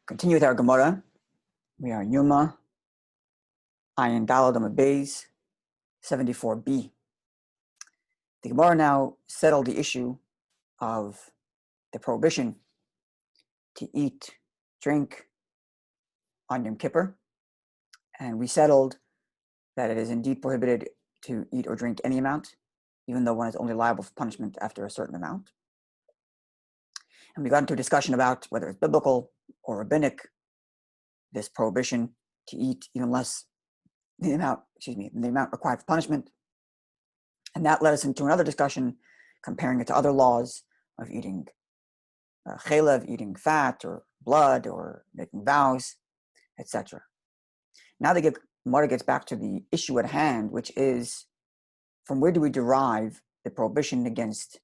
Continue with our Gemara. We are Yoma, Ayin Dalad Amud Beis, 74b. The Gemara now settled the issue of the prohibition to eat, drink on Yom Kippur, and we settled that it is indeed prohibited to eat or drink any amount, even though one is only liable for punishment after a certain amount. And we got into a discussion about whether it's biblical or rabbinic, this prohibition to eat even less than the amount required for punishment. And that led us into another discussion, comparing it to other laws of eating chalev, eating fat or blood, or making vows, etc. Now the Gemara gets back to the issue at hand, which is, from where do we derive the prohibition against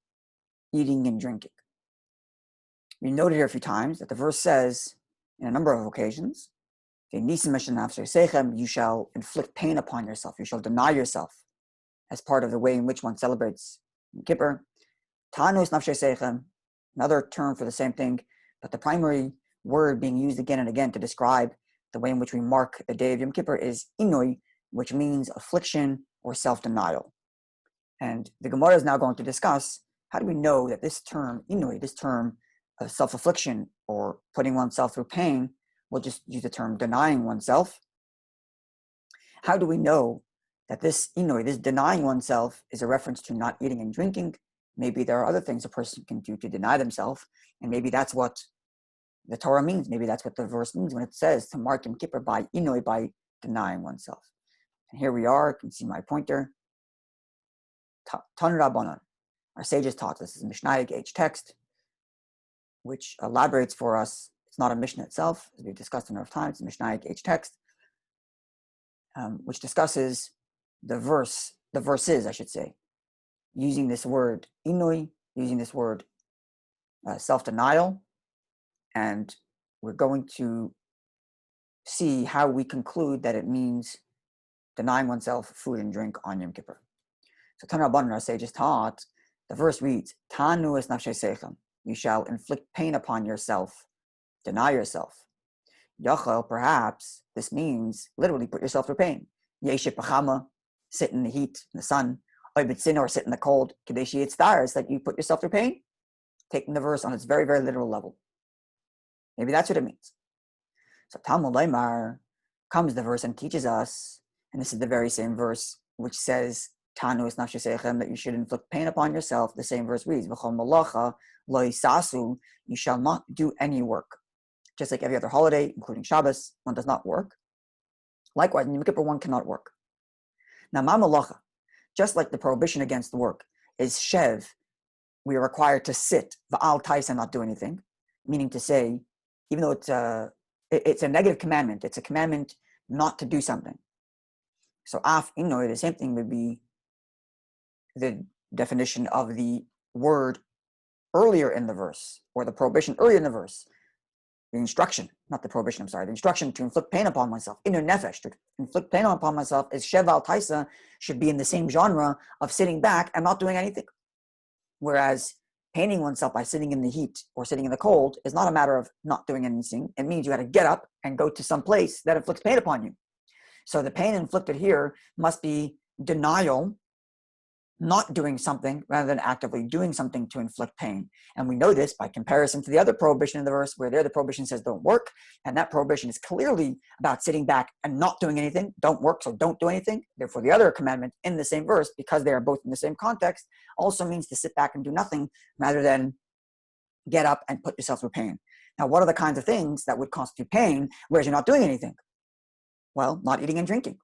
eating and drinking? We noted here a few times that the verse says, in a number of occasions, you shall inflict pain upon yourself, you shall deny yourself, as part of the way in which one celebrates Yom Kippur. Tanus nafshei seichem, another term for the same thing, but the primary word being used again and again to describe the way in which we mark the day of Yom Kippur is inui, which means affliction or self-denial. And the Gemara is now going to discuss, how do we know that this term, inui, this term of self-affliction or putting oneself through pain, we'll just use the term denying oneself. How do we know that this inui, this denying oneself, is a reference to not eating and drinking? Maybe there are other things a person can do to deny themselves, and maybe that's what the Torah means. Maybe that's what the verse means when it says to mark Yom Kippur by inui, by denying oneself. And here we are, you can see my pointer. Tan Rabbanan, our sages taught this. This is a Mishnaic age text, which elaborates for us. It's not a Mishnah itself, as we've discussed a number of times. It's a Mishnaic age text, which discusses the verses, I should say, using this word inui, using this word self-denial, and we're going to see how we conclude that it means denying oneself food and drink on Yom Kippur. So Tan Rabbanan, our sages taught, the verse reads, Tanu es nafshei seichem, you shall inflict pain upon yourself, deny yourself. Yachal, perhaps, this means literally put yourself through pain. Yeship b'chama, sit in the heat, in the sun. Oibitsin, or sit in the cold. Kadeshi it stars, that you put yourself through pain. Taking the verse on its very, very literal level. Maybe that's what it means. So Talmud Leimar comes the verse and teaches us, and this is the very same verse which says, Tanu es nafshei seichem, that you should inflict pain upon yourself. The same verse reads, V'chol malacha lo yisasu, you shall not do any work. Just like every other holiday, including Shabbos, one does not work. Likewise, in Yom Kippur, one cannot work. Now, ma malacha, just like the prohibition against work is shev, we are required to sit, va'al tais, and not do anything, meaning to say, even though it's a negative commandment, it's a commandment not to do something. So af inoi, the same thing would be the definition of the word earlier in the verse, or the prohibition earlier in the verse. The instruction, not the prohibition, the instruction to inflict pain upon myself, inner nefesh, to inflict pain upon myself, is sheval taisa, should be in the same genre of sitting back and not doing anything. Whereas paining oneself by sitting in the heat or sitting in the cold is not a matter of not doing anything. It means you got to get up and go to some place that inflicts pain upon you. So the pain inflicted here must be denial, not doing something rather than actively doing something to inflict pain. And we know this by comparison to the other prohibition in the verse, where there the prohibition says don't work, and that prohibition is clearly about sitting back and not doing anything. Don't work, so don't do anything. Therefore, the other commandment in the same verse, because they are both in the same context, also means to sit back and do nothing rather than get up and put yourself through pain. Now, what are the kinds of things that would constitute pain, whereas you're not doing anything? Well, not eating and drinking.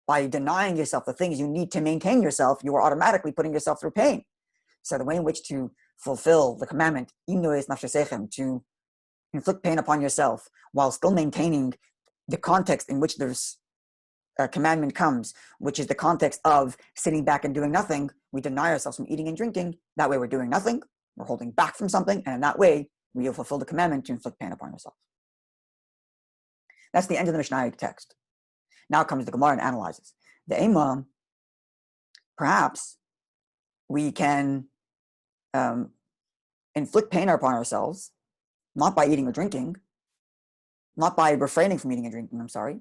By denying yourself the things you need to maintain yourself, you are automatically putting yourself through pain. So the way in which to fulfill the commandment, to inflict pain upon yourself, while still maintaining the context in which this commandment comes, which is the context of sitting back and doing nothing, we deny ourselves from eating and drinking. That way we're doing nothing, we're holding back from something, and in that way we will fulfill the commandment to inflict pain upon yourself. That's the end of the Mishnaic text. Now comes the Gemara and analyzes. The Yoma, perhaps we can inflict pain upon ourselves, not by eating or drinking, not by refraining from eating and drinking, I'm sorry.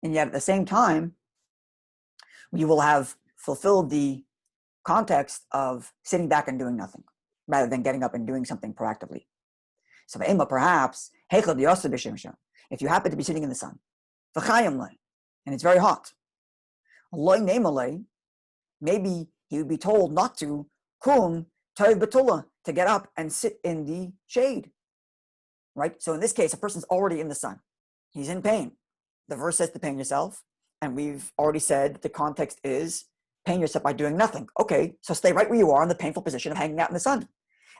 And yet at the same time, you will have fulfilled the context of sitting back and doing nothing, rather than getting up and doing something proactively. So perhaps, if you happen to be sitting in the sun, and it's very hot, maybe he would be told not to, to get up and sit in the shade. Right? So in this case, a person's already in the sun. He's in pain. The verse says to pain yourself, and we've already said the context is pain yourself by doing nothing. Okay, so stay right where you are in the painful position of hanging out in the sun.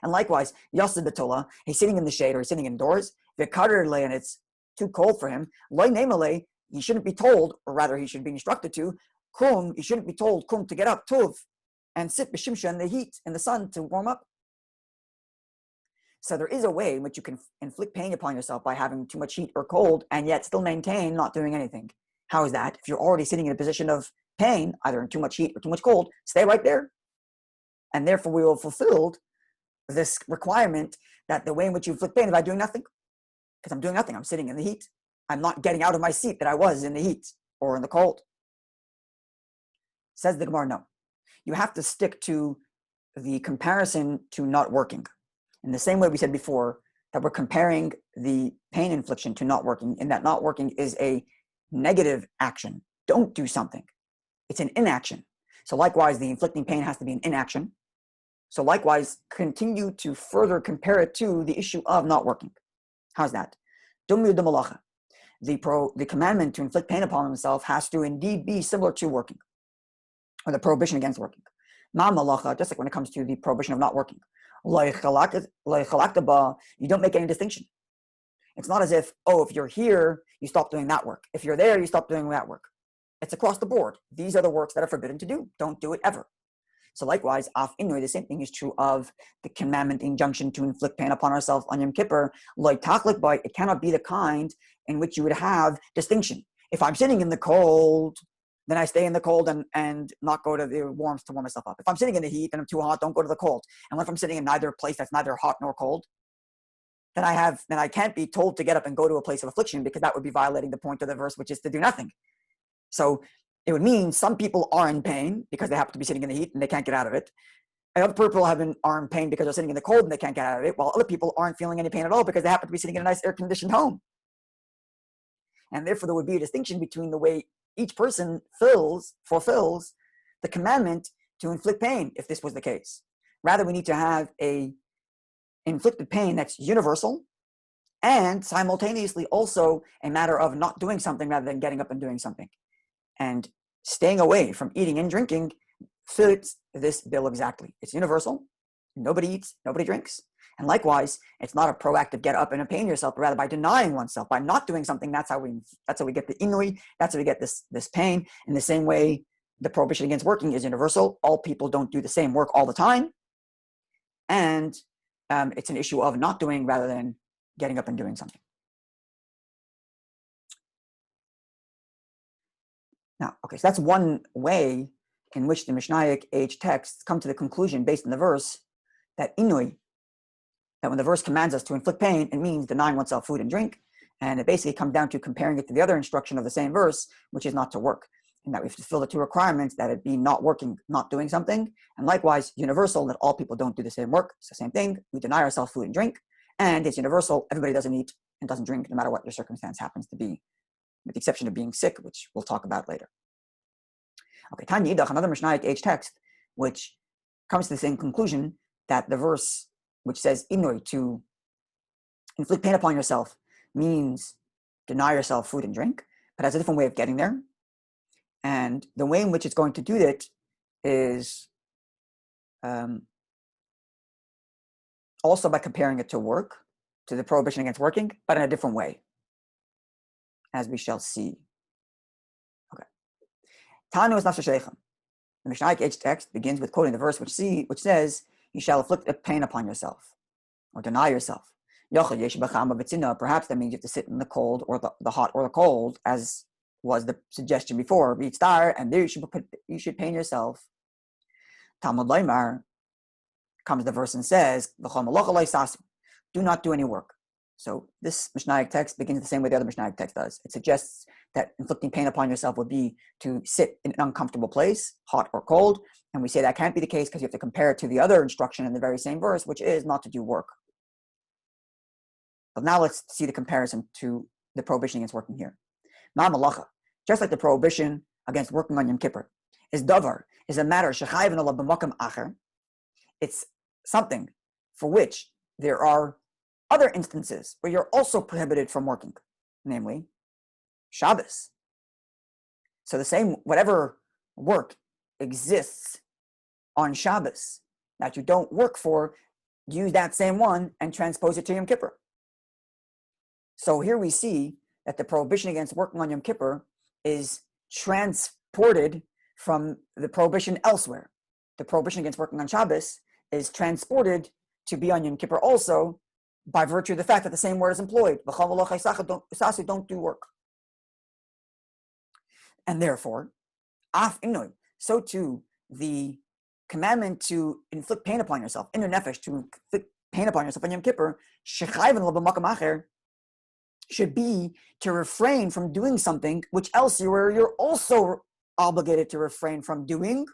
And likewise, Yassid Batola, he's sitting in the shade or he's sitting indoors, and it's too cold for him. He shouldn't be told, or rather he should be instructed to, you shouldn't be told, to get up, tuv, and sit b'shimsha in the heat, in the sun to warm up. So there is a way in which you can inflict pain upon yourself by having too much heat or cold and yet still maintain not doing anything. How is that? If you're already sitting in a position of pain, either in too much heat or too much cold, stay right there. And therefore we will have fulfilled this requirement that the way in which you inflict pain is by doing nothing. Because I'm doing nothing. I'm sitting in the heat. I'm not getting out of my seat that I was in the heat or in the cold. Says the Gemara, no. You have to stick to the comparison to not working. In the same way we said before that we're comparing the pain infliction to not working, in that not working is a negative action. Don't do something. It's an inaction. So likewise, the inflicting pain has to be an inaction. So likewise, continue to further compare it to the issue of not working. How's that? The commandment to inflict pain upon himself has to indeed be similar to working, or the prohibition against working. Just like when it comes to the prohibition of not working. You don't make any distinction. It's not as if, if you're here, you stop doing that work. If you're there, you stop doing that work. It's across the board. These are the works that are forbidden to do. Don't do it ever. So likewise, the same thing is true of the commandment injunction to inflict pain upon ourselves on Yom Kippur. It cannot be the kind in which you would have distinction. If I'm sitting in the cold, then I stay in the cold and not go to the warmth to warm myself up. If I'm sitting in the heat and I'm too hot, don't go to the cold. And if I'm sitting in neither place that's neither hot nor cold, then I can't be told to get up and go to a place of affliction, because that would be violating the point of the verse, which is to do nothing. So it would mean some people are in pain because they happen to be sitting in the heat and they can't get out of it. And other people are in pain because they're sitting in the cold and they can't get out of it, while other people aren't feeling any pain at all because they happen to be sitting in a nice air-conditioned home. And therefore there would be a distinction between the way each person fulfills the commandment to inflict pain, if this was the case. Rather, we need to have a inflicted pain that's universal and simultaneously also a matter of not doing something rather than getting up and doing something. And staying away from eating and drinking fits this bill exactly. It's universal. Nobody eats, nobody drinks. And likewise, it's not a proactive get up and pain yourself, but rather by denying oneself, by not doing something. That's how we get the inui. That's how we get this pain. In the same way, the prohibition against working is universal. All people don't do the same work all the time, and it's an issue of not doing rather than getting up and doing something. Now, okay, so that's one way in which the Mishnaic age texts come to the conclusion based on the verse that inui, that when the verse commands us to inflict pain, it means denying oneself food and drink. And it basically comes down to comparing it to the other instruction of the same verse, which is not to work. And that we have to fulfill the two requirements, that it be not working, not doing something. And likewise, universal, that all people don't do the same work. It's the same thing. We deny ourselves food and drink. And it's universal. Everybody doesn't eat and doesn't drink, no matter what your circumstance happens to be, with the exception of being sick, which we'll talk about later. Okay, Tanya Yidach, another Mishnaic age text, which comes to the same conclusion, that the verse which says inui, to inflict pain upon yourself, means deny yourself food and drink, but has a different way of getting there. And the way in which it's going to do that is also by comparing it to work, to the prohibition against working, but in a different way, as we shall see. Okay. Tanu is nafsha sheichem. The Mishnaic age text begins with quoting the verse which says, "You shall inflict a pain upon yourself, or deny yourself." Perhaps that means you have to sit in the cold or the hot or the cold, as was the suggestion before. And there you should pain yourself. Talmud Leimar comes the verse and says, "Do not do any work." So this Mishnaic text begins the same way the other Mishnaic text does. It suggests that inflicting pain upon yourself would be to sit in an uncomfortable place, hot or cold. And we say that can't be the case because you have to compare it to the other instruction in the very same verse, which is not to do work. But now let's see the comparison to the prohibition against working here. Ma malacha, just like the prohibition against working on Yom Kippur, is a matter shechayven ala b'makam acher. It's something for which there are other instances where you're also prohibited from working, namely Shabbos. So the same, whatever work exists on Shabbos that you don't work for, use that same one and transpose it to Yom Kippur. So here we see that the prohibition against working on Yom Kippur is transported from the prohibition elsewhere. The prohibition against working on Shabbos is transported to be on Yom Kippur also by virtue of the fact that the same word is employed. Don't do work. And therefore, so too, the commandment to inflict pain upon yourself, in your nefesh, to inflict pain upon yourself on Yom Kippur, should be to refrain from doing something which else you're also obligated to refrain from doing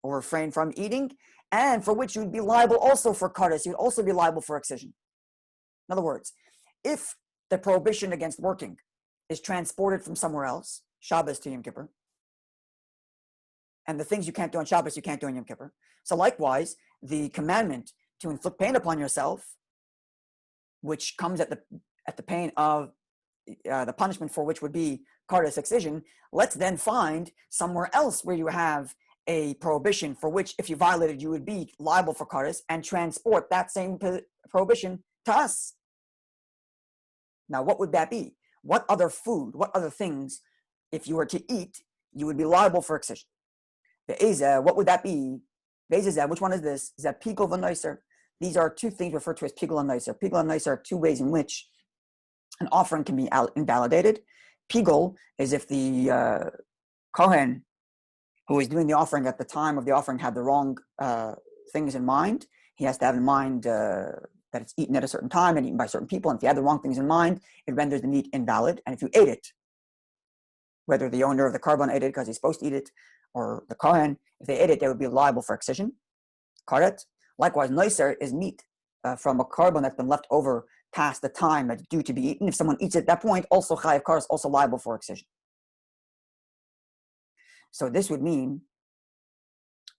or refrain from eating, and for which you'd be liable also for kares, you'd also be liable for excision. In other words, if the prohibition against working is transported from somewhere else, Shabbos to Yom Kippur, and the things you can't do on Shabbos, you can't do on Yom Kippur. So likewise, the commandment to inflict pain upon yourself, which comes at the pain of the punishment for which would be kares, excision, let's then find somewhere else where you have a prohibition for which, if you violated, you would be liable for kares, and transport that same prohibition to us. Now, what would that be? What other food, what other things, if you were to eat, you would be liable for excision? The Eza, what would that be? Which one is this? Is that pigul v'noiser? These are two things referred to as pigul and noiser. Pigul and noiser are two ways in which an offering can be invalidated. Pigul is if the Kohen who is doing the offering at the time of the offering had the wrong things in mind. He has to have in mind that it's eaten at a certain time and eaten by certain people. And if you had the wrong things in mind, it renders the meat invalid. And if you ate it, whether the owner of the carbon ate it because he's supposed to eat it, or the Kohen, if they ate it, they would be liable for excision. Karet. Likewise, noiser is meat from a carbon that's been left over past the time that's due to be eaten. If someone eats it at that point, also chayav kares, also liable for excision. So this would mean,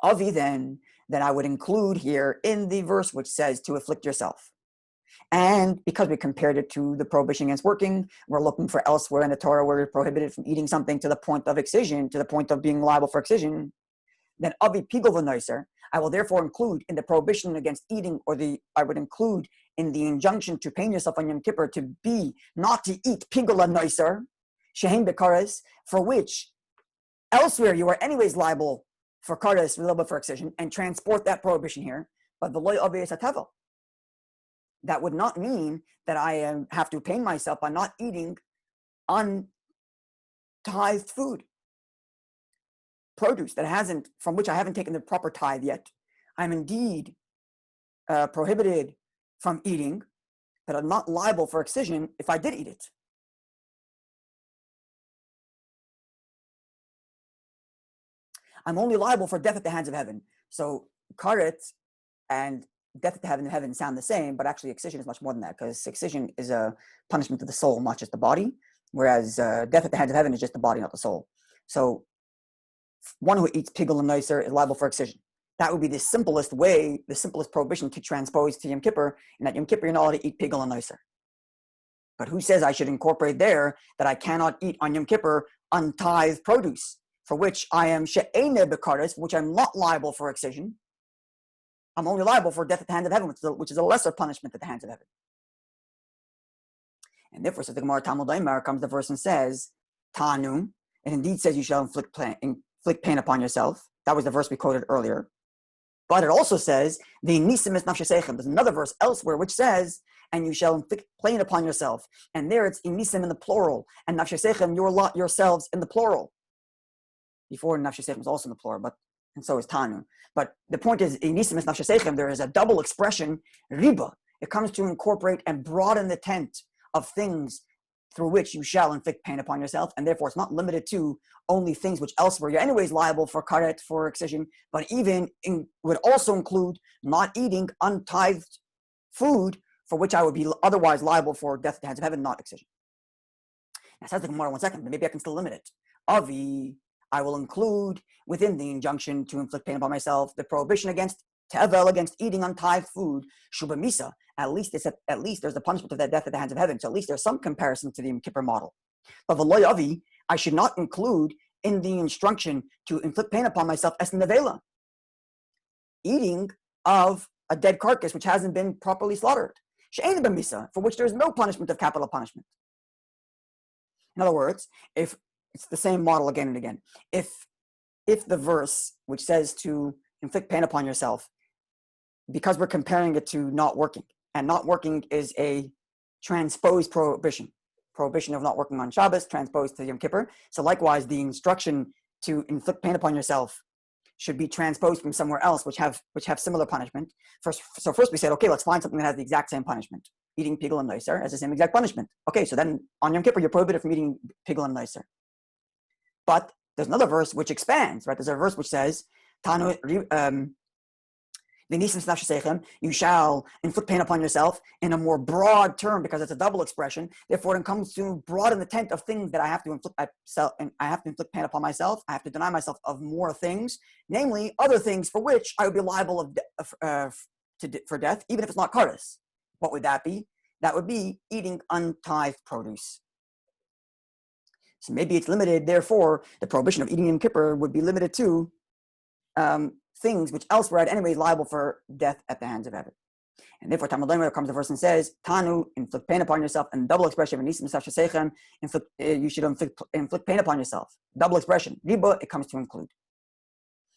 Avi then, that I would include here in the verse which says to afflict yourself. And because we compared it to the prohibition against working, we're looking for elsewhere in the Torah where we're prohibited from eating something to the point of excision, to the point of being liable for excision. Then Avi pigul v'noiser, I will therefore include in the prohibition against eating, I would include in the injunction to pain yourself on Yom Kippur to be not to eat pigul v'noiser, shehem bekares, for which elsewhere you are anyways liable for kares, liable for excision, and transport that prohibition here. But v'loy avi esatevel. That would not mean that I have to pain myself by not eating untithed food, produce from which I haven't taken the proper tithe yet. I'm indeed prohibited from eating, but I'm not liable for excision if I did eat it. I'm only liable for death at the hands of heaven. So karet and death at the heaven sound the same, but actually excision is much more than that, because excision is a punishment of the soul, not just the body, whereas death at the hands of heaven is just the body, not the soul. So one who eats pigul and noiser is liable for excision. That would be the simplest way, the simplest prohibition to transpose to Yom Kippur, and at Yom Kippur you're not allowed to eat pigul and noiser. But who says I should incorporate there that I cannot eat on Yom Kippur untithed produce, for which I am she'ene bekares, for which I'm not liable for excision. I'm only liable for death at the hands of heaven, which is a lesser punishment at the hands of heaven. And therefore, says the Gemara, Talmud Daimar, comes the verse and says, Tanu, it indeed says you shall inflict pain upon yourself. That was the verse we quoted earlier. But it also says, the nisim es nafshesechem. There's another verse elsewhere which says, and you shall inflict pain upon yourself. And there it's nisim in the plural, and nafshesechem, yourselves in the plural. Before nafshesechem was also in the plural, and so is Tanu. But the point is, in nisim es nafshesechem, there is a double expression, riba. it comes to incorporate and broaden the tent of things through which you shall inflict pain upon yourself, and therefore it's not limited to only things which elsewhere you're anyways liable for karet, for excision, but even would also include not eating untithed food for which I would be otherwise liable for death at the hands of heaven, not excision. Now, says the Gemara, 1 second, but maybe I can still limit it. Avi, I will include within the injunction to inflict pain upon myself the prohibition against tevel, against eating untithed food, shuba misa. At least there's the punishment of that death at the hands of heaven. So at least there's some comparison to the Yom Kippur model. But v'loy avi, I should not include in the instruction to inflict pain upon myself as nevela, eating of a dead carcass which hasn't been properly slaughtered, she'ein b'misa, for which there is no punishment of capital punishment. In other words, if it's the same model again and again, if the verse which says to inflict pain upon yourself, because we're comparing it to not working, and not working is a transposed prohibition of not working on Shabbos, transposed to Yom Kippur. So likewise, the instruction to inflict pain upon yourself should be transposed from somewhere else, which have similar punishment. First we said, okay, let's find something that has the exact same punishment. Eating pigul and noiser has the same exact punishment. Okay, so then on Yom Kippur, you're prohibited from eating pigul and noiser. But there's another verse which expands, right? There's a verse which says, you shall inflict pain upon yourself in a more broad term, because it's a double expression. Therefore, it comes to broaden the tent of things that I have to inflict. I have to inflict pain upon myself. I have to deny myself of more things, namely other things for which I would be liable for death, even if it's not kares. What would that be? That would be eating untithed produce. So maybe it's limited. Therefore, the prohibition of eating Yom Kippur would be limited to things which elsewhere are anyways liable for death at the hands of heaven. And therefore, Talmud comes the verse and says, Tanu, inflict pain upon yourself, and double expression, you should inflict pain upon yourself. Double expression. Riba, it comes to include.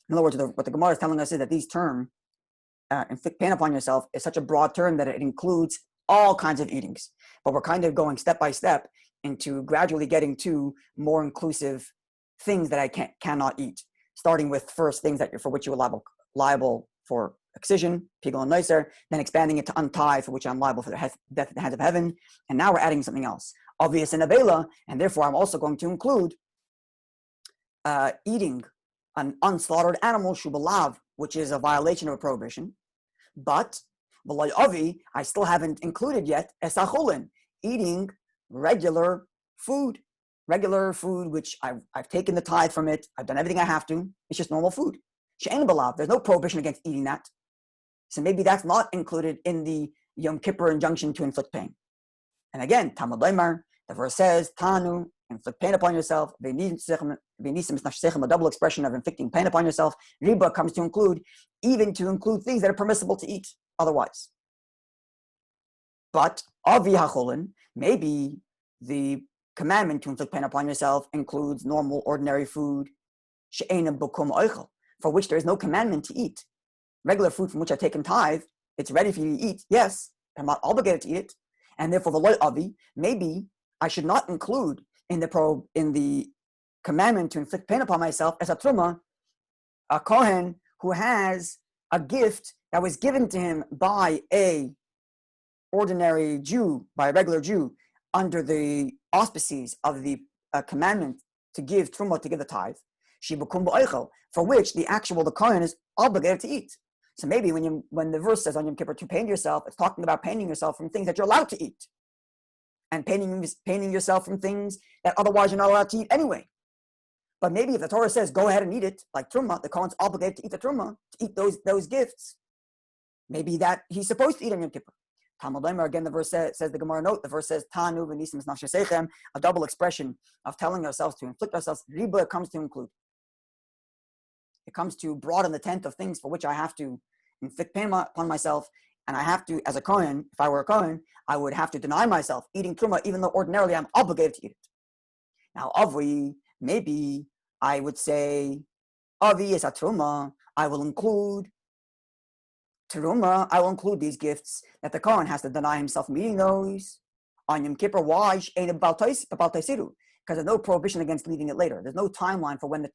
In other words, what the Gemara is telling us is that these term, inflict pain upon yourself, is such a broad term that it includes all kinds of eatings. But we're kind of going step by step into gradually getting to more inclusive things that I cannot eat. Starting with first things for which you are liable for excision, pigul and noiser, then expanding it to untithe, for which I'm liable for the death at the hands of heaven, and now we're adding something else, obvious and avela, and therefore I'm also going to include eating an unslaughtered animal, shubalav, which is a violation of a prohibition, but v'loy avi, I still haven't included yet esachulin, eating regular food which I've taken the tithe from it, I've done everything I have to, it's just normal food. She'ein balav, there's no prohibition against eating that. So maybe that's not included in the Yom Kippur injunction to inflict pain. And again, Talmud Leimar, the verse says, Tanu, inflict pain upon yourself, a double expression of inflicting pain upon yourself. Riba comes to include things that are permissible to eat otherwise. But avi hacholin, maybe the commandment to inflict pain upon yourself includes normal, ordinary food, for which there is no commandment to eat. Regular food from which I've taken tithe, it's ready for you to eat. Yes, I'm not obligated to eat it. And therefore, v'loy avi, maybe I should not include in the commandment to inflict pain upon myself as a truma, a kohen who has a gift that was given to him by a ordinary Jew, by a regular Jew, under the auspices of the commandment to give truma, to give the tithe, for which the Kohen is obligated to eat. So maybe when the verse says on Yom Kippur to pain yourself, it's talking about paining yourself from things that you're allowed to eat, and paining yourself from things that otherwise you're not allowed to eat anyway. But maybe if the Torah says go ahead and eat it, like truma, the Kohen's obligated to eat the truma, to eat those gifts. Maybe that he's supposed to eat on Yom Kippur. Talmud Leimar, again, the verse says the Gemara note, the verse says, Tanu v'nisim es nafshesechem, a double expression of telling ourselves to inflict ourselves. Riba comes to include. It comes to broaden the tent of things for which I have to inflict pain upon myself, and I have to, as a Kohen, if I were a Kohen, I would have to deny myself eating truma, even though ordinarily I'm obligated to eat it. Now, avri, maybe I would say, avi is a truma, I will include teruma, I will include these gifts that the Kohen has to deny himself from eating those on Yom Kippur. Why? Because there's no prohibition against leaving it later. There's no timeline for when the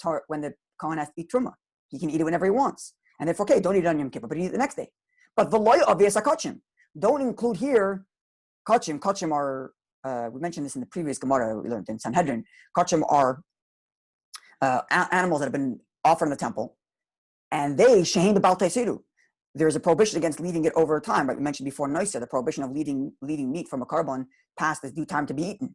Kohen has to eat truma. He can eat it whenever he wants. And therefore, okay, don't eat it on Yom Kippur, but eat it the next day. But v'loy obvious akachim, don't include here kachim. Kachim are, we mentioned this in the previous Gemara we learned in Sanhedrin. Kachim are animals that have been offered in the temple, and they shehem b'bal teisiru. There's a prohibition against leaving it over time. Right? We mentioned before Noisa, the prohibition of leaving meat from a carbon past its due time to be eaten.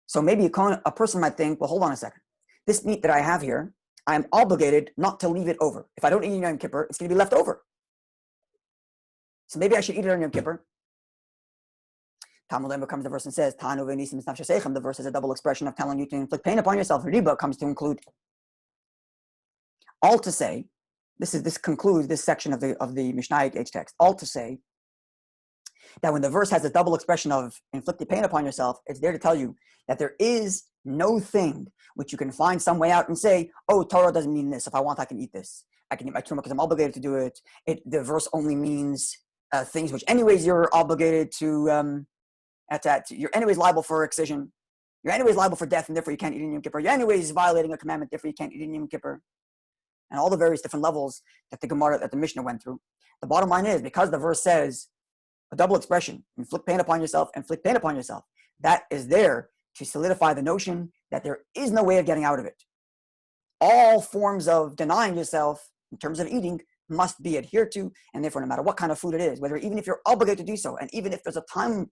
So maybe a person might think, well, hold on a second. This meat that I have here, I am obligated not to leave it over. If I don't eat it on Yom Kippur, it's going to be left over. So maybe I should eat it on Yom Kippur. Talmud comes the verse and says, the verse is a double expression of telling you to inflict pain upon yourself. Riba comes to include. All to say, this concludes this section of the Mishnaic H text. All to say that when the verse has a double expression of inflicted pain upon yourself, it's there to tell you that there is no thing which you can find some way out and say, oh, Torah doesn't mean this. If I want, I can eat this. I can eat my truma because I'm obligated to do it. The verse only means things which anyways you're obligated to, you're anyways liable for excision. You're anyways liable for death, and therefore you can't eat in Yom Kippur. You're anyways violating a commandment, therefore you can't eat in Yom Kippur. And all the various different levels that the Mishnah went through. The bottom line is, because the verse says a double expression, inflict pain upon yourself, that is there to solidify the notion that there is no way of getting out of it. All forms of denying yourself in terms of eating must be adhered to, and therefore no matter what kind of food it is, even if you're obligated to do so, and even if there's a time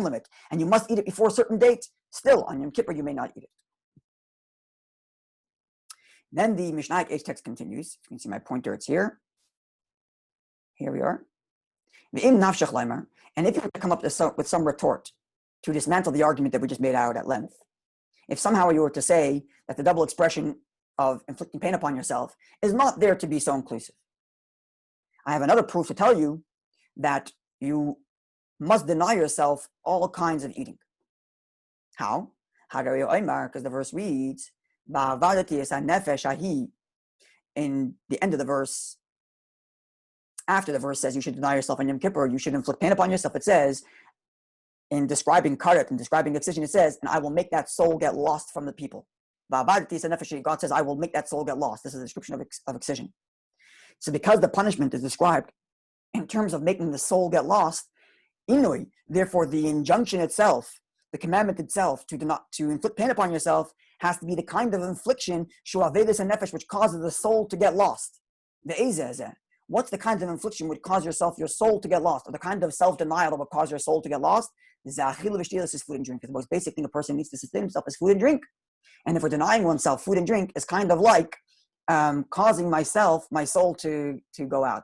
limit, and you must eat it before a certain date, still on Yom Kippur you may not eat it. Then the Mishnaic H text continues. You can see my pointer, it's here. Here we are. And if you were to come up with some retort to dismantle the argument that we just made out at length, if somehow you were to say that the double expression of inflicting pain upon yourself is not there to be so inclusive, I have another proof to tell you that you must deny yourself all kinds of eating. How? Because the verse reads, in the end of the verse, after the verse says you should deny yourself on Yom Kippur, you should inflict pain upon yourself, it says, in describing karet and describing excision, it says, and I will make that soul get lost from the people. God says, I will make that soul get lost. This is a description of excision. So because the punishment is described in terms of making the soul get lost, inui, therefore the injunction itself, the commandment itself to inflict pain upon yourself has to be the kind of infliction which causes the soul to get lost. What's the kind of infliction which causes your soul to get lost, or the kind of self-denial that would cause your soul to get lost? Is food and drink. The most basic thing a person needs to sustain himself is food and drink. And if we're denying oneself food and drink, is kind of like causing my soul to go out.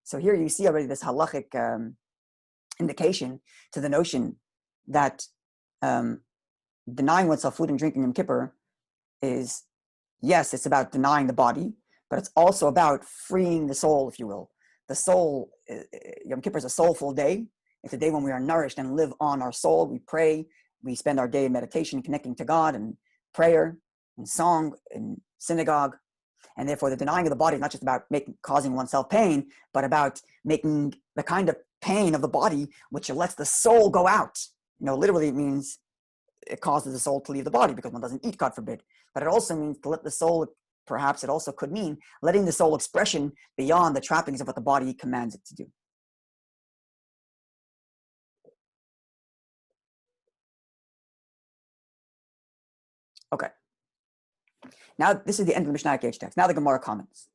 So here you see already this halachic indication to the notion that denying oneself food and drink in Yom Kippur is, yes, it's about denying the body, but it's also about freeing the soul, if you will. The soul, Yom Kippur is a soulful day. It's a day when we are nourished and live on our soul. We pray, we spend our day in meditation, connecting to God, and prayer, and song, and synagogue. And therefore, the denying of the body is not just about causing oneself pain, but about making the kind of pain of the body which lets the soul go out. Literally it means it causes the soul to leave the body because one doesn't eat, God forbid. But it also means to let the soul, perhaps it also could mean letting the soul expression beyond the trappings of what the body commands it to do. Okay. Now, this is the end of the Mishnah H text. Now the Gemara comments.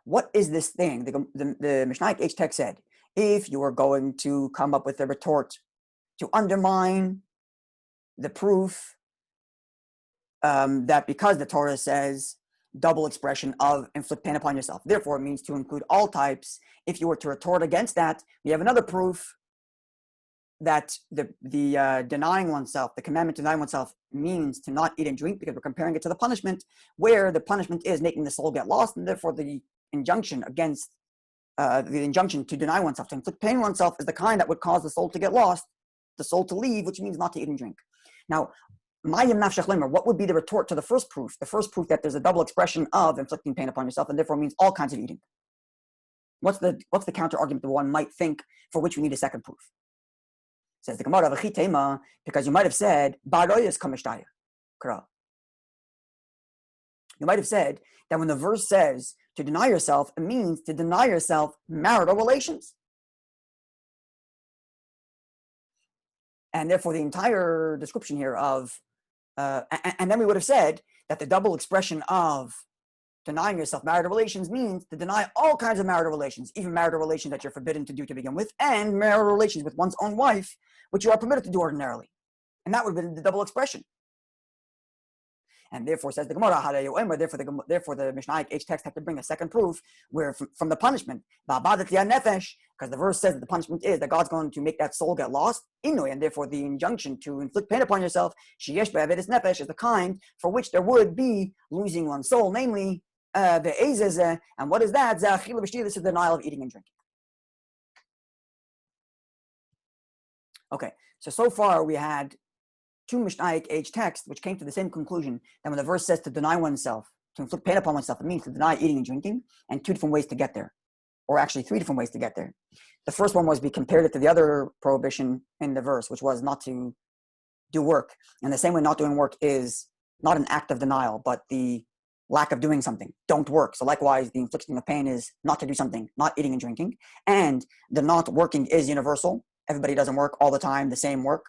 What is this thing? The Mishnah H text said, if you are going to come up with a retort to undermine the proof that because the Torah says double expression of inflict pain upon yourself, therefore it means to include all types. If you were to retort against that, we have another proof that the denying oneself, the commandment to deny oneself, means to not eat and drink, because we're comparing it to the punishment, where the punishment is making the soul get lost, and therefore the injunction against the injunction to deny oneself, to inflict pain on oneself, is the kind that would cause the soul to get lost, the soul to leave, which means not to eat and drink. Now, what would be the retort to the first proof? The first proof that there's a double expression of inflicting pain upon yourself, and therefore means all kinds of eating. What's the counter argument that one might think for which we need a second proof? Says the Gemara, because you might have said, you might have said that when the verse says To deny yourself, it means to deny yourself marital relations. And therefore, the entire description here of, and then we would have said that the double expression of denying yourself marital relations means to deny all kinds of marital relations, even marital relations that you're forbidden to do to begin with, and marital relations with one's own wife, which you are permitted to do ordinarily. And that would have been the double expression. And therefore, says the Gemara, therefore the Mishnah H text have to bring a second proof where from the punishment, because the verse says that the punishment is that God's going to make that soul get lost, and therefore the injunction to inflict pain upon yourself, is the kind for which there would be losing one's soul, namely the ezeh. And what is that? This is the denial of eating and drinking. Okay, so far we had two Mishnaic age texts which came to the same conclusion that when the verse says to deny oneself, to inflict pain upon oneself, it means to deny eating and drinking, and two different ways to get there, or actually three different ways to get there. The first one was we compared it to the other prohibition in the verse, which was not to do work. And the same way not doing work is not an act of denial, but the lack of doing something. Don't work. So likewise, the inflicting of pain is not to do something, not eating and drinking. And the not working is universal. Everybody doesn't work all the time, the same work.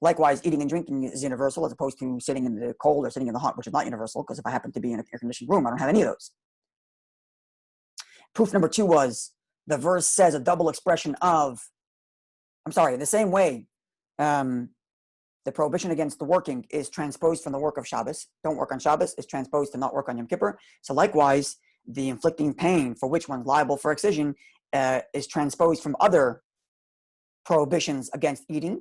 Likewise, eating and drinking is universal as opposed to sitting in the cold or sitting in the hot, which is not universal, because if I happen to be in an air-conditioned room, I don't have any of those. Proof number two was the verse says a double expression of, the same way the prohibition against the working is transposed from the work of Shabbos. Don't work on Shabbos is transposed to not work on Yom Kippur. So likewise, the inflicting pain for which one's liable for excision is transposed from other prohibitions against eating,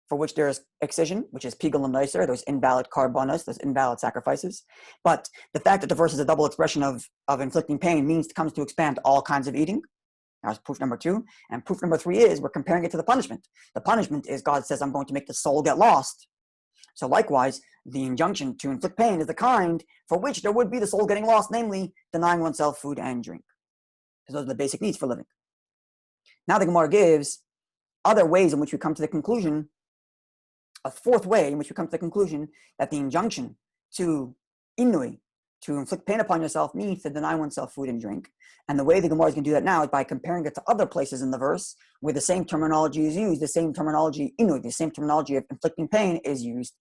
for which there is excision, which is pigul and noiser, those invalid karbanos, those invalid sacrifices. But the fact that the verse is a double expression of inflicting pain comes to expand all kinds of eating. That's proof number two. And proof number three is we're comparing it to the punishment. The punishment is God says, I'm going to make the soul get lost. So likewise, the injunction to inflict pain is the kind for which there would be the soul getting lost, namely denying oneself food and drink. Because those are the basic needs for living. Now the Gemara gives other ways in which we come to the conclusion, a fourth way in which we come to the conclusion that the injunction to inui, to inflict pain upon yourself, means to deny oneself food and drink. And the way the Gemara is going to do that now is by comparing it to other places in the verse where the same terminology is used, the same terminology inui, the same terminology of inflicting pain is used.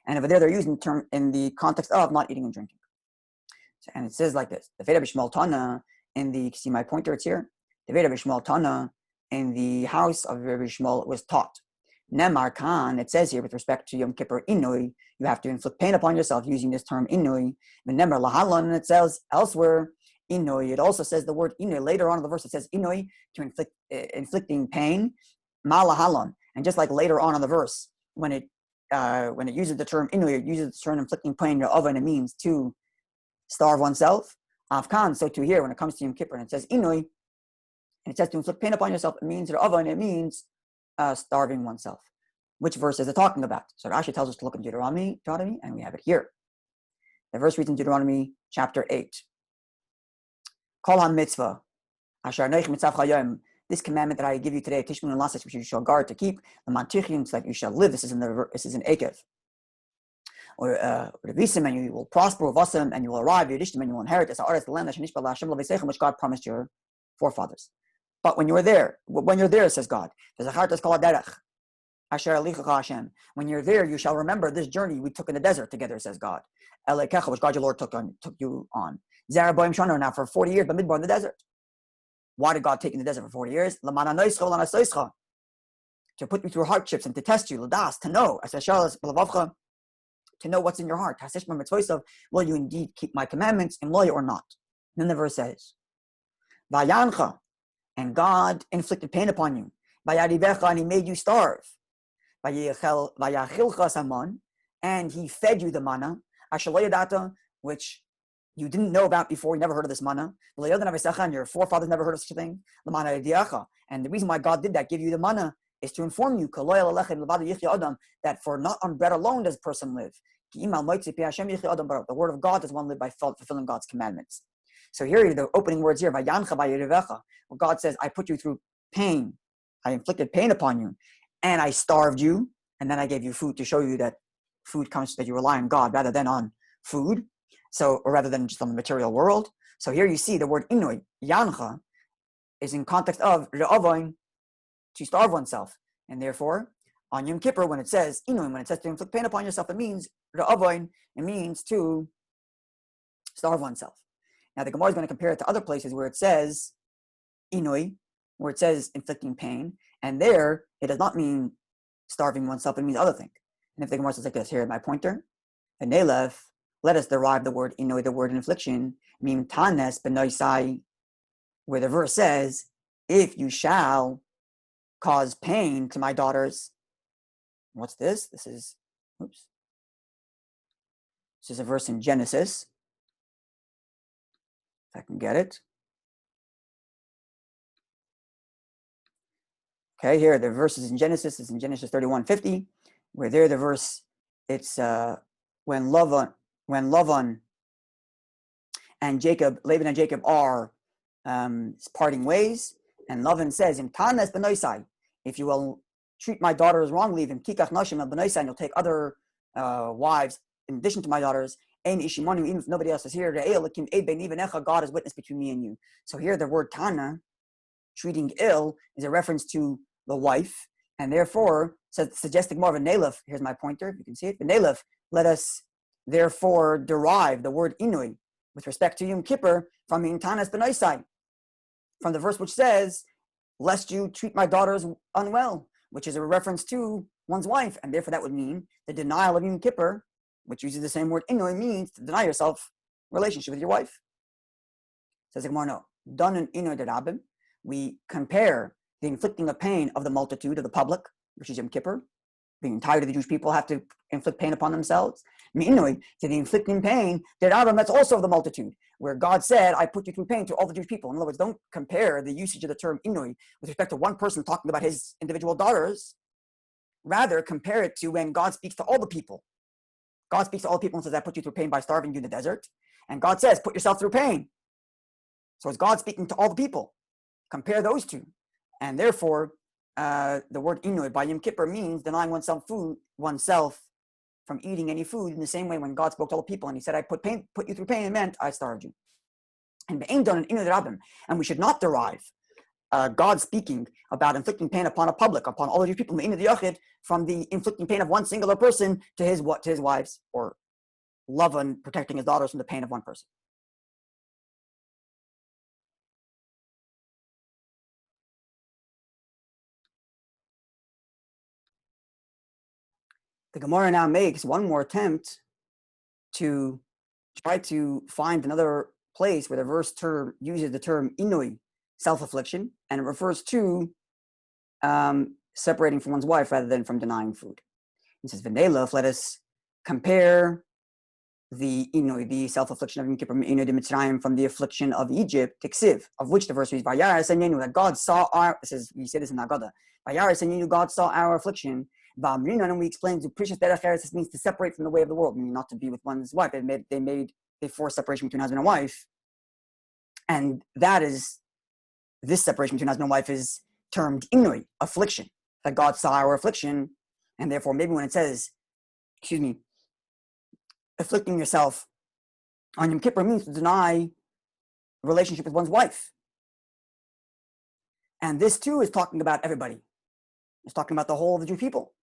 And over there they're used in the context of not eating and drinking. And it says like this: the Veda Bishmal Tana, see my pointer, it's here. The Veda Bishmal Tana, in the house of Rabbi Shmuel, was taught. Nemar Khan, it says here with respect to Yom Kippur Inui, you have to inflict pain upon yourself using this term Inui. The Nemar Lahalan, and it says elsewhere Inui. It also says the word Inui. Later on in the verse it says Inui, to inflicting pain, Malahalan. And just like later on in the verse, when it uses the term Inui, it uses the term inflicting pain, and it means to starve oneself. Afkan, so too here when it comes to Yom Kippur, and it says Inui, and it says to inflict pain upon yourself, it means and it means starving oneself. Which verse is it talking about? So Rashi tells us to look in Deuteronomy, and we have it here. The verse reads in Deuteronomy chapter 8. Kol ha-mitzvah, asher anoich mitzav chayim, this commandment that I give you today, tishmun and lasses, which you shall guard to keep, the mantichim, so that you shall live. This is in Ekev. Or revisim, and you will prosper, uvassim, and you will arrive, yidishtim, and you will inherit this the land that shenishba la'Hashem l'veiseichem, which God promised your forefathers. But when you're there, says God, when you're there, you shall remember this journey we took in the desert together, says God. Which God your Lord took you on. Now for 40 years, Bamidbar in the desert. Why did God take you in the desert for 40 years? To put you through hardships and to test you, to know, to know what's in your heart. Will you indeed keep my commandments and loyal or not? Then the verse says, and God inflicted pain upon you. And he made you starve. And he fed you the manna, which you didn't know about before. You never heard of this manna. And your forefathers never heard of such a thing. And the reason why God did that, give you the manna, is to inform you that for not on bread alone does a person live. But the word of God does one live by fulfilling God's commandments. So here are the opening words here. Where God says, I put you through pain. I inflicted pain upon you. And I starved you. And then I gave you food to show you that food comes, that you rely on God rather than on food. Or rather than just on the material world. So here you see the word inoi, yancha, is in context of re'avoin, to starve oneself. And therefore, on Yom Kippur, when it says inoi, when it says to inflict pain upon yourself, it means re'avoin, it means to starve oneself. Now the Gemara is going to compare it to other places where it says inoi, where it says inflicting pain, and there it does not mean starving oneself, it means other thing. And if the Gemara says like this, here my pointer, V'nelef, let us derive the word inoi, the word infliction, mean tanes benoisai, where the verse says, if you shall cause pain to my daughters. What's this? This is a verse in Genesis. If I can get it. Okay, here the verse is in Genesis. It's in Genesis 31:50, where there the verse, it's when Lavan and Jacob, Laban and Jacob are parting ways, and Lavan says, "Im tanes benoisai, if you will treat my daughters wrongly, then kikach nashim al benoisai, and you'll take other wives in addition to my daughters. Ein ishimanu, even if nobody else is here, God is witness between me and you." So here the word tana, treating ill, is a reference to the wife, and therefore suggesting more of a nelef. Here's my pointer, if you can see it. The nelef, let us therefore derive the word inui with respect to Yom Kippur from intanas benoisai, from the verse which says, lest you treat my daughters unwell, which is a reference to one's wife, and therefore that would mean the denial of Yom Kippur, which uses the same word inui, means to deny yourself relationship with your wife. Says the Gemara, no, danan inui derabim, we compare the inflicting of pain of the multitude, of the public, which is Yom Kippur. The entirety of the Jewish people have to inflict pain upon themselves. Minoi, to the inflicting pain, that's also of the multitude, where God said, I put you through pain to all the Jewish people. In other words, don't compare the usage of the term inoi with respect to one person talking about his individual daughters. Rather, compare it to when God speaks to all the people. God speaks to all the people and says, I put you through pain by starving you in the desert. And God says, put yourself through pain. So it's God speaking to all the people. Compare those two. And therefore, the word inui by Yom Kippur means denying oneself from eating any food, in the same way when God spoke to all the people and he said, I put you through pain, it meant I starved you. And we should not derive God speaking about inflicting pain upon a public, upon all of you people, from the inflicting pain of one singular person to his wives, or love and protecting his daughters from the pain of one person. The Gemara now makes one more attempt to try to find another place where the verse term uses the term inui, self-affliction, and it refers to separating from one's wife rather than from denying food. It says, V'nelef, let us compare the inui, the self-affliction of Yom Kippur, inui de Mitzrayim, from the affliction of Egypt, Tiksiv, of which the verse reads, that God saw our, we say this in Haggadah, God saw our affliction, and we explained to precious this means to separate from the way of the world, meaning not to be with one's wife. They forced separation between husband and wife. And this separation between husband and wife is termed inui, affliction, that God saw our affliction. And therefore, maybe when it says, afflicting yourself on Yom Kippur means to deny relationship with one's wife. And this too is talking about everybody. It's talking about the whole of the Jewish people.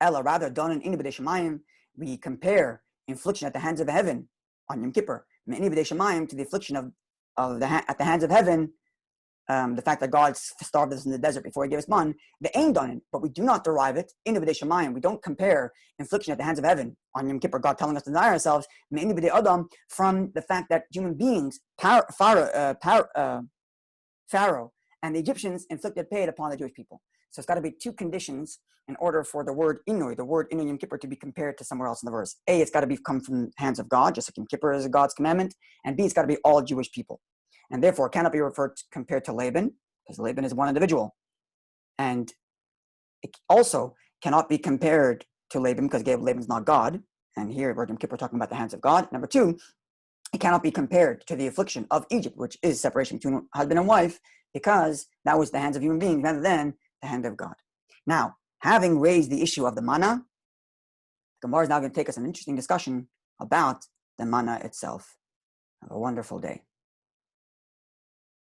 Ella, rather, done in B'dei Shemayim, we compare infliction at the hands of heaven on Yom Kippur, to the affliction at the hands of heaven, the fact that God starved us in the desert before he gave us man, the aim done it, but we do not derive it in B'dei Shemayim. We don't compare infliction at the hands of heaven on Yom Kippur, God telling us to deny ourselves, from the fact that human beings, Pharaoh and the Egyptians inflicted pain upon the Jewish people. So it's got to be two conditions in order for the word inui Yom Kippur, to be compared to somewhere else in the verse. A, it's got to come from the hands of God, just like Yom Kippur is God's commandment. And B, it's got to be all Jewish people. And therefore, it cannot be compared to Laban, because Laban is one individual. And it also cannot be compared to Laban, because Laban's not God. And here, Yom Kippur talking about the hands of God. Number two, it cannot be compared to the affliction of Egypt, which is separation between husband and wife, because that was the hands of human beings rather than the hand of God. Now, having raised the issue of the manna, Gemara is now going to take us an interesting discussion about the manna itself. Have a wonderful day.